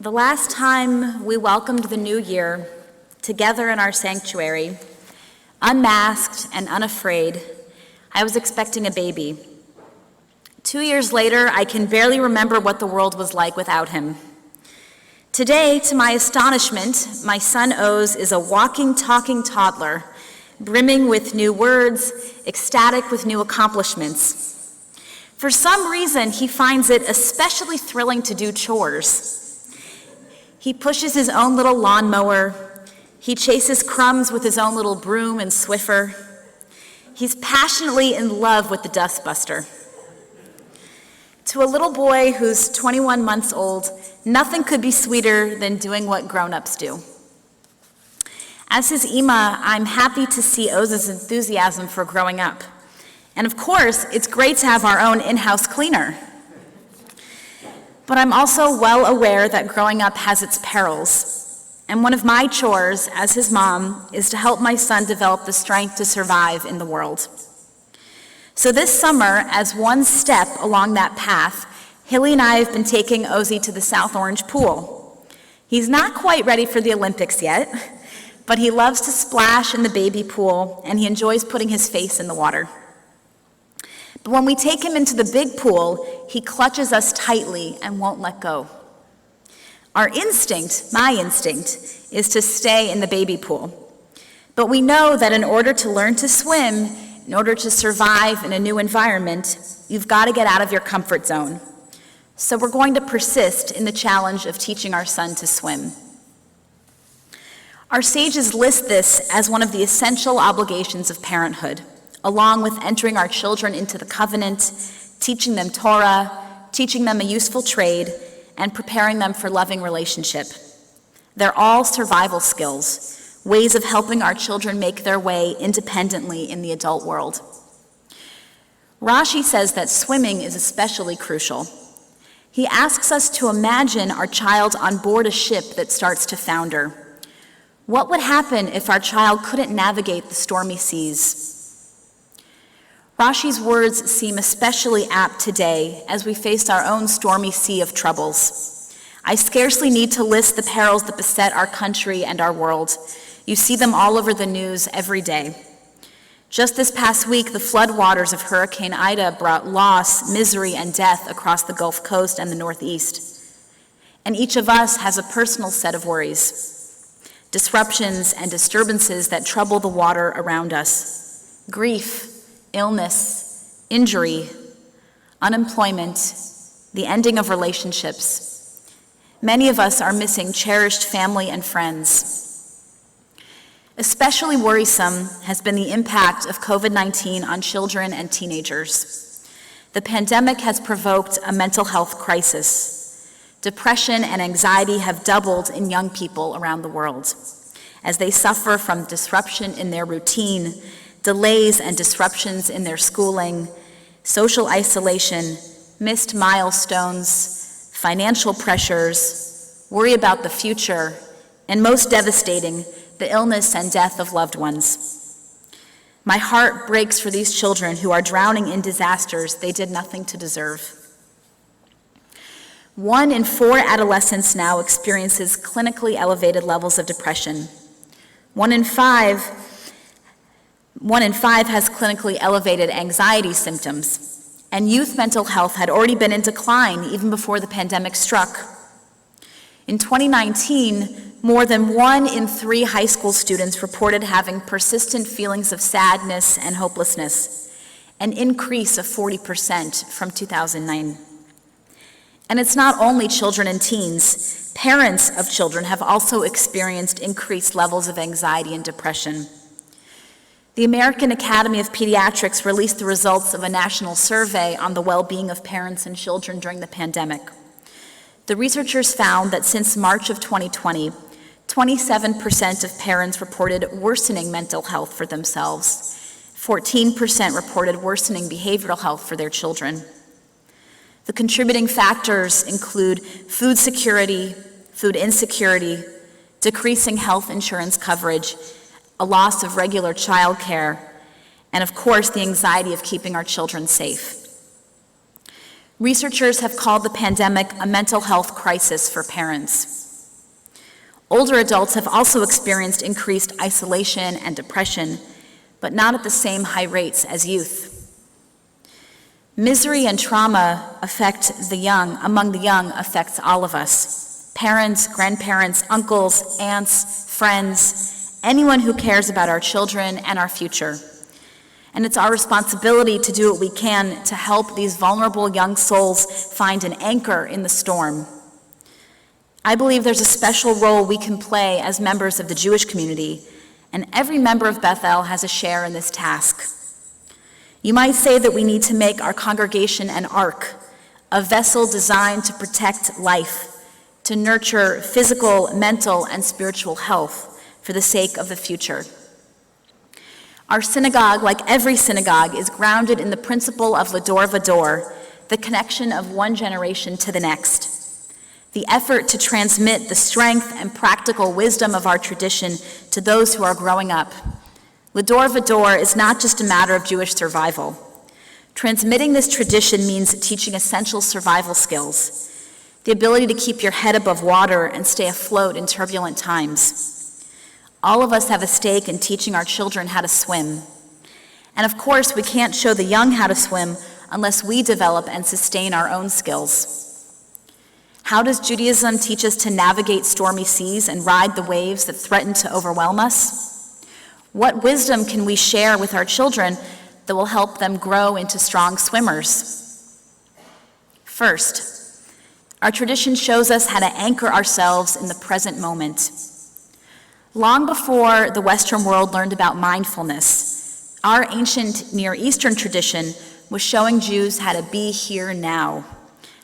The last time we welcomed the new year together in our sanctuary, unmasked and unafraid, I was expecting a baby. 2 years later, I can barely remember what the world was like without him. Today, to my astonishment, my son Oz is a walking, talking toddler, brimming with new words, ecstatic with new accomplishments. For some reason, he finds it especially thrilling to do chores. He pushes his own little lawnmower. He chases crumbs with his own little broom and Swiffer. He's passionately in love with the dustbuster. To a little boy who's 21 months old, nothing could be sweeter than doing what grown-ups do. As his Ima, I'm happy to see Oz's enthusiasm for growing up. And of course, it's great to have our own in-house cleaner. But I'm also well aware that growing up has its perils. And one of my chores as his mom is to help my son develop the strength to survive in the world. So this summer, as one step along that path, Hilly and I have been taking Ozzy to the South Orange pool. He's not quite ready for the Olympics yet, but he loves to splash in the baby pool, and he enjoys putting his face in the water. But when we take him into the big pool, he clutches us tightly and won't let go. Our instinct, my instinct, is to stay in the baby pool. But we know that in order to learn to swim, in order to survive in a new environment, you've got to get out of your comfort zone. So we're going to persist in the challenge of teaching our son to swim. Our sages list this as one of the essential obligations of parenthood, along with entering our children into the covenant, teaching them Torah, teaching them a useful trade, and preparing them for loving relationship. They're all survival skills, ways of helping our children make their way independently in the adult world. Rashi says that swimming is especially crucial. He asks us to imagine our child on board a ship that starts to founder. What would happen if our child couldn't navigate the stormy seas? Rashi's words seem especially apt today as we face our own stormy sea of troubles. I scarcely need to list the perils that beset our country and our world. You see them all over the news every day. Just this past week, the floodwaters of Hurricane Ida brought loss, misery, and death across the Gulf Coast and the Northeast. And each of us has a personal set of worries, disruptions and disturbances that trouble the water around us. Grief, illness, injury, unemployment, the ending of relationships. Many of us are missing cherished family and friends. Especially worrisome has been the impact of COVID-19 on children and teenagers. The pandemic has provoked a mental health crisis. Depression and anxiety have doubled in young people around the world as they suffer from disruption in their routine, delays and disruptions in their schooling, social isolation, missed milestones, financial pressures, worry about the future, and most devastating, the illness and death of loved ones. My heart breaks for these children who are drowning in disasters they did nothing to deserve. 1 in 4 adolescents now experiences clinically elevated levels of depression. 1 in 5 has clinically elevated anxiety symptoms, and youth mental health had already been in decline even before the pandemic struck. In 2019, more than 1 in 3 high school students reported having persistent feelings of sadness and hopelessness, an increase of 40% from 2009. And it's not only children and teens. Parents of children have also experienced increased levels of anxiety and depression. The American Academy of Pediatrics released the results of a national survey on the well-being of parents and children during the pandemic. The researchers found that since March of 2020, 27% of parents reported worsening mental health for themselves. 14% reported worsening behavioral health for their children. The contributing factors include food security, food insecurity, decreasing health insurance coverage, a loss of regular childcare, and of course, the anxiety of keeping our children safe. Researchers have called the pandemic a mental health crisis for parents. Older adults have also experienced increased isolation and depression, but not at the same high rates as youth. Misery and trauma among the young affects all of us: parents, grandparents, uncles, aunts, friends, anyone who cares about our children and our future. And it's our responsibility to do what we can to help these vulnerable young souls find an anchor in the storm. I believe there's a special role we can play as members of the Jewish community, and every member of Bethel has a share in this task. You might say that we need to make our congregation an ark, a vessel designed to protect life, to nurture physical, mental, and spiritual health for the sake of the future. Our synagogue, like every synagogue, is grounded in the principle of Lador Vador, the connection of one generation to the next. The effort to transmit the strength and practical wisdom of our tradition to those who are growing up. Lador Vador is not just a matter of Jewish survival. Transmitting this tradition means teaching essential survival skills, the ability to keep your head above water and stay afloat in turbulent times. All of us have a stake in teaching our children how to swim. And of course, we can't show the young how to swim unless we develop and sustain our own skills. How does Judaism teach us to navigate stormy seas and ride the waves that threaten to overwhelm us? What wisdom can we share with our children that will help them grow into strong swimmers? First, our tradition shows us how to anchor ourselves in the present moment. Long before the Western world learned about mindfulness, our ancient Near Eastern tradition was showing Jews how to be here now,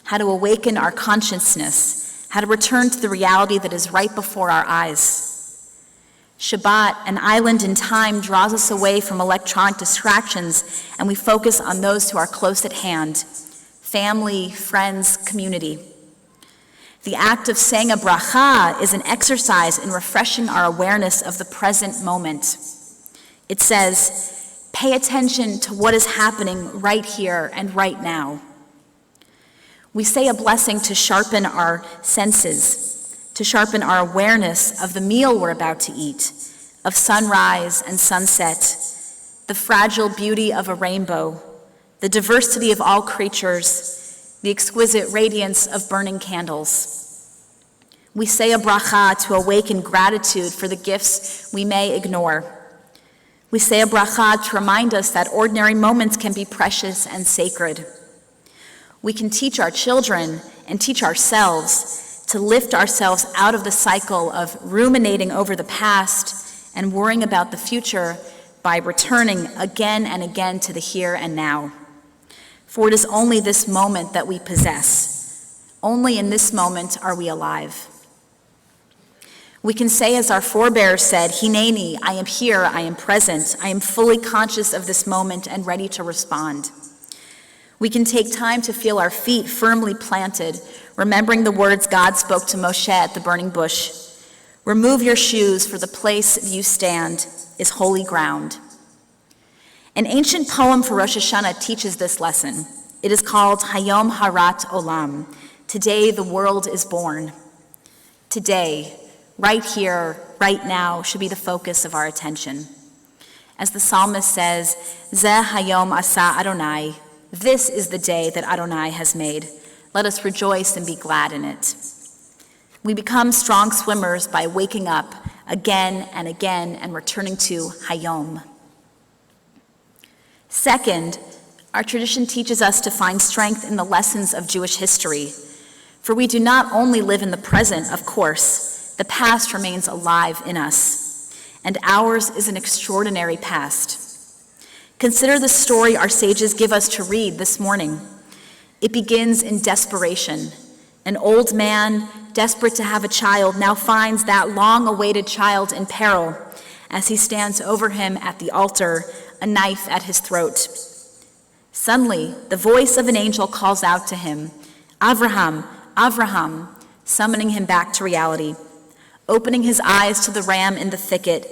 how to awaken our consciousness, how to return to the reality that is right before our eyes. Shabbat, an island in time, draws us away from electronic distractions, and we focus on those who are close at hand: family, friends, community. The act of saying a bracha is an exercise in refreshing our awareness of the present moment. It says, pay attention to what is happening right here and right now. We say a blessing to sharpen our senses, to sharpen our awareness of the meal we're about to eat, of sunrise and sunset, the fragile beauty of a rainbow, the diversity of all creatures, the exquisite radiance of burning candles. We say a bracha to awaken gratitude for the gifts we may ignore. We say a bracha to remind us that ordinary moments can be precious and sacred. We can teach our children and teach ourselves to lift ourselves out of the cycle of ruminating over the past and worrying about the future by returning again and again to the here and now. For it is only this moment that we possess. Only in this moment are we alive. We can say, as our forebears said, Hineni, I am here, I am present, I am fully conscious of this moment and ready to respond. We can take time to feel our feet firmly planted, remembering the words God spoke to Moshe at the burning bush. Remove your shoes, for the place you stand is holy ground. An ancient poem for Rosh Hashanah teaches this lesson. It is called Hayom Harat Olam. Today the world is born. Today, right here, right now, should be the focus of our attention. As the psalmist says, Zeh Hayom Asa Adonai, this is the day that Adonai has made. Let us rejoice and be glad in it. We become strong swimmers by waking up again and returning to Hayom. Second, our tradition teaches us to find strength in the lessons of Jewish history. For we do not only live in the present, of course, the past remains alive in us, and ours is an extraordinary past. Consider the story our sages give us to read this morning. It begins in desperation. An old man, desperate to have a child, now finds that long-awaited child in peril as he stands over him at the altar, a knife at his throat. Suddenly, the voice of an angel calls out to him, Avraham, Avraham, summoning him back to reality, opening his eyes to the ram in the thicket,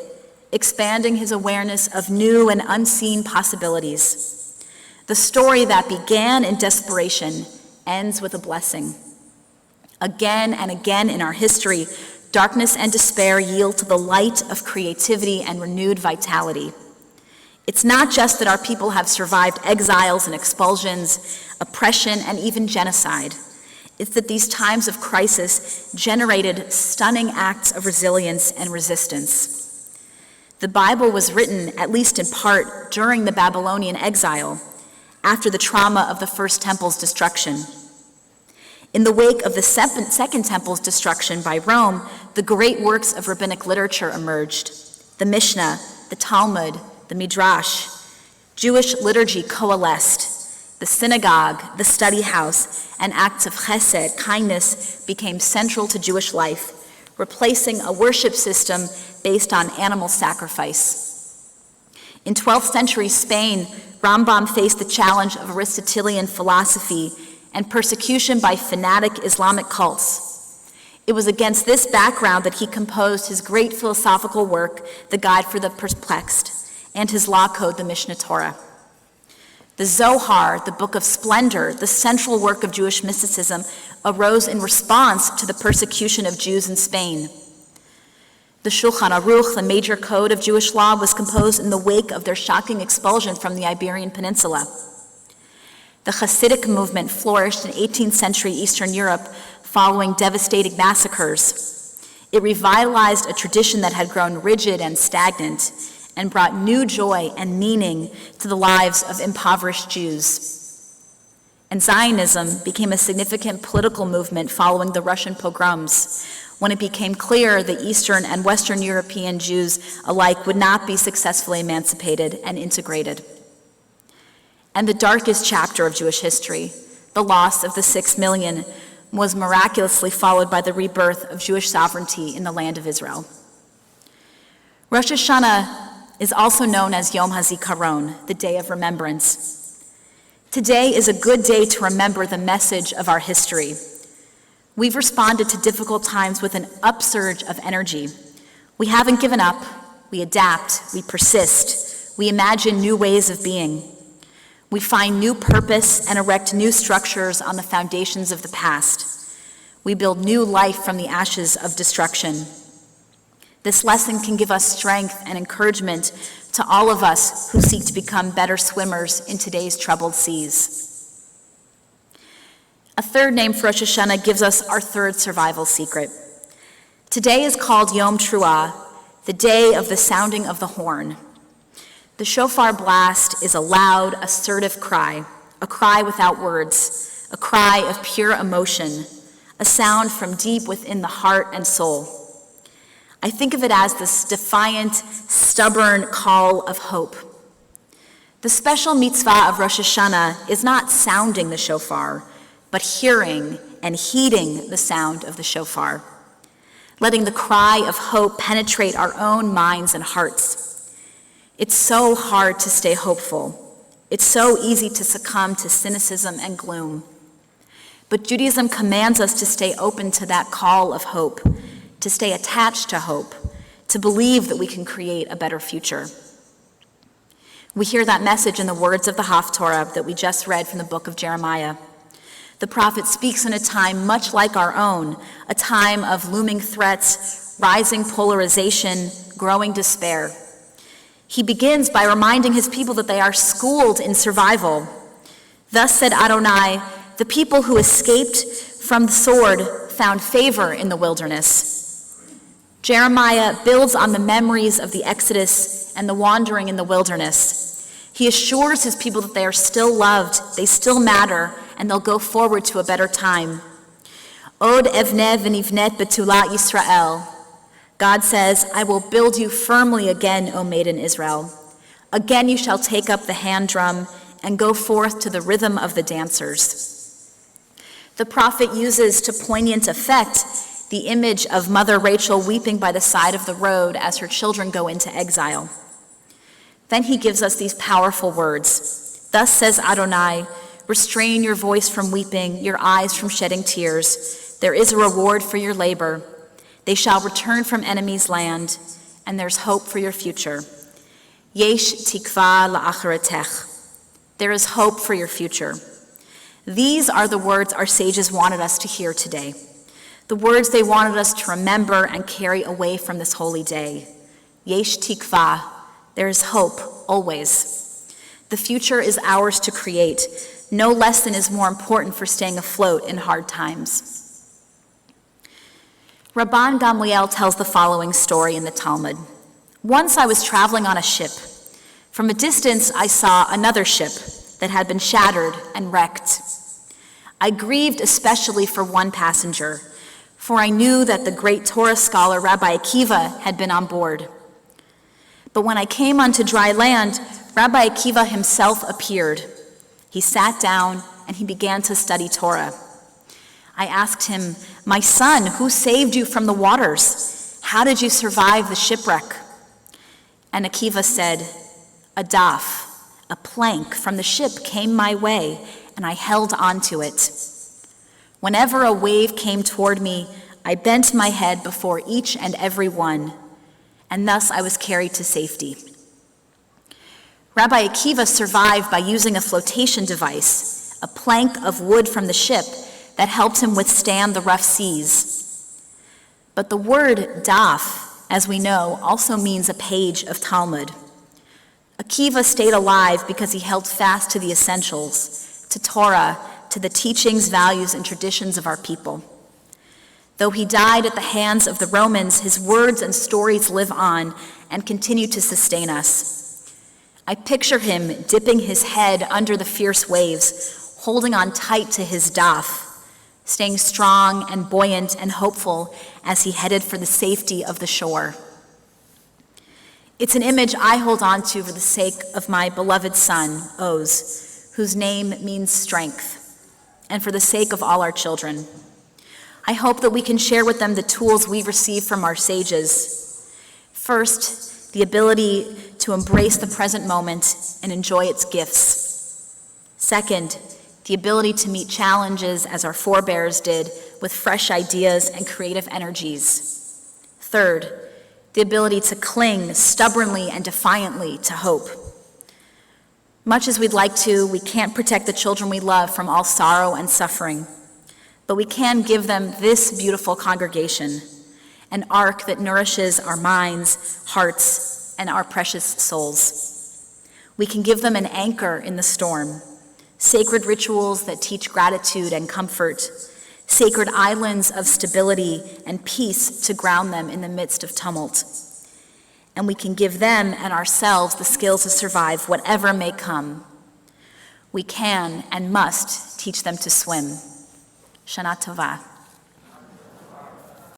expanding his awareness of new and unseen possibilities. The story that began in desperation ends with a blessing. Again and again in our history, darkness and despair yield to the light of creativity and renewed vitality. It's not just that our people have survived exiles and expulsions, oppression, and even genocide. It's that these times of crisis generated stunning acts of resilience and resistance. The Bible was written, at least in part, during the Babylonian exile, after the trauma of the First Temple's destruction. In the wake of the Second Temple's destruction by Rome, the great works of rabbinic literature emerged: the Mishnah, the Talmud, the Midrash. Jewish liturgy coalesced. The synagogue, the study house, and acts of chesed, kindness, became central to Jewish life, replacing a worship system based on animal sacrifice. In 12th century Spain, Rambam faced the challenge of Aristotelian philosophy and persecution by fanatic Islamic cults. It was against this background that he composed his great philosophical work, The Guide for the Perplexed, and his law code, the Mishnah Torah. The Zohar, the Book of Splendor, the central work of Jewish mysticism, arose in response to the persecution of Jews in Spain. The Shulchan Aruch, the major code of Jewish law, was composed in the wake of their shocking expulsion from the Iberian Peninsula. The Hasidic movement flourished in 18th century Eastern Europe following devastating massacres. It revitalized a tradition that had grown rigid and stagnant, and brought new joy and meaning to the lives of impoverished Jews. And Zionism became a significant political movement following the Russian pogroms, when it became clear that Eastern and Western European Jews alike would not be successfully emancipated and integrated. And the darkest chapter of Jewish history, the loss of the 6 million, was miraculously followed by the rebirth of Jewish sovereignty in the land of Israel. Rosh Hashanah is also known as Yom HaZikaron, the Day of Remembrance. Today is a good day to remember the message of our history. We've responded to difficult times with an upsurge of energy. We haven't given up, we adapt, we persist, we imagine new ways of being. We find new purpose and erect new structures on the foundations of the past. We build new life from the ashes of destruction. This lesson can give us strength and encouragement to all of us who seek to become better swimmers in today's troubled seas. A third name for Rosh Hashanah gives us our third survival secret. Today is called Yom Truah, the day of the sounding of the horn. The shofar blast is a loud, assertive cry, a cry without words, a cry of pure emotion, a sound from deep within the heart and soul. I think of it as this defiant, stubborn call of hope. The special mitzvah of Rosh Hashanah is not sounding the shofar, but hearing and heeding the sound of the shofar, letting the cry of hope penetrate our own minds and hearts. It's so hard to stay hopeful. It's so easy to succumb to cynicism and gloom. But Judaism commands us to stay open to that call of hope, to stay attached to hope, to believe that we can create a better future. We hear that message in the words of the Haftorah that we just read from the book of Jeremiah. The prophet speaks in a time much like our own, a time of looming threats, rising polarization, growing despair. He begins by reminding his people that they are schooled in survival. Thus said Adonai, the people who escaped from the sword found favor in the wilderness. Jeremiah builds on the memories of the Exodus and the wandering in the wilderness. He assures his people that they are still loved, they still matter, and they'll go forward to a better time. Od evneh v'nivnet betulah Yisrael. God says, I will build you firmly again, O maiden Israel. Again you shall take up the hand drum and go forth to the rhythm of the dancers. The prophet uses to poignant effect the image of Mother Rachel weeping by the side of the road as her children go into exile. Then he gives us these powerful words. Thus says Adonai, restrain your voice from weeping, your eyes from shedding tears. There is a reward for your labor. They shall return from enemies' land, and there's hope for your future. Yesh tikva la'acharetech. There is hope for your future. These are the words our sages wanted us to hear today, the words they wanted us to remember and carry away from this holy day. Yesh tikva, there is hope, always. The future is ours to create. No lesson is more important for staying afloat in hard times. Rabban Gamliel tells the following story in the Talmud. Once I was traveling on a ship. From a distance, I saw another ship that had been shattered and wrecked. I grieved especially for one passenger, for I knew that the great Torah scholar Rabbi Akiva had been on board. But when I came onto dry land, Rabbi Akiva himself appeared. He sat down and he began to study Torah. I asked him, "My son, who saved you from the waters? How did you survive the shipwreck?" And Akiva said, "A daf, a plank from the ship came my way, and I held onto it. Whenever a wave came toward me, I bent my head before each and every one, and thus I was carried to safety." Rabbi Akiva survived by using a flotation device, a plank of wood from the ship that helped him withstand the rough seas. But the word daf, as we know, also means a page of Talmud. Akiva stayed alive because he held fast to the essentials, to Torah, to the teachings, values, and traditions of our people. Though he died at the hands of the Romans, his words and stories live on and continue to sustain us. I picture him dipping his head under the fierce waves, holding on tight to his daf, staying strong and buoyant and hopeful as he headed for the safety of the shore. It's an image I hold on to for the sake of my beloved son, Oz, whose name means strength, and for the sake of all our children. I hope that we can share with them the tools we receive from our sages. First, the ability to embrace the present moment and enjoy its gifts. Second, the ability to meet challenges as our forebears did with fresh ideas and creative energies. Third, the ability to cling stubbornly and defiantly to hope. Much as we'd like to, we can't protect the children we love from all sorrow and suffering, but we can give them this beautiful congregation, an ark that nourishes our minds, hearts, and our precious souls. We can give them an anchor in the storm, sacred rituals that teach gratitude and comfort, sacred islands of stability and peace to ground them in the midst of tumult. And we can give them and ourselves the skills to survive whatever may come. We can and must teach them to swim. Shana Tova.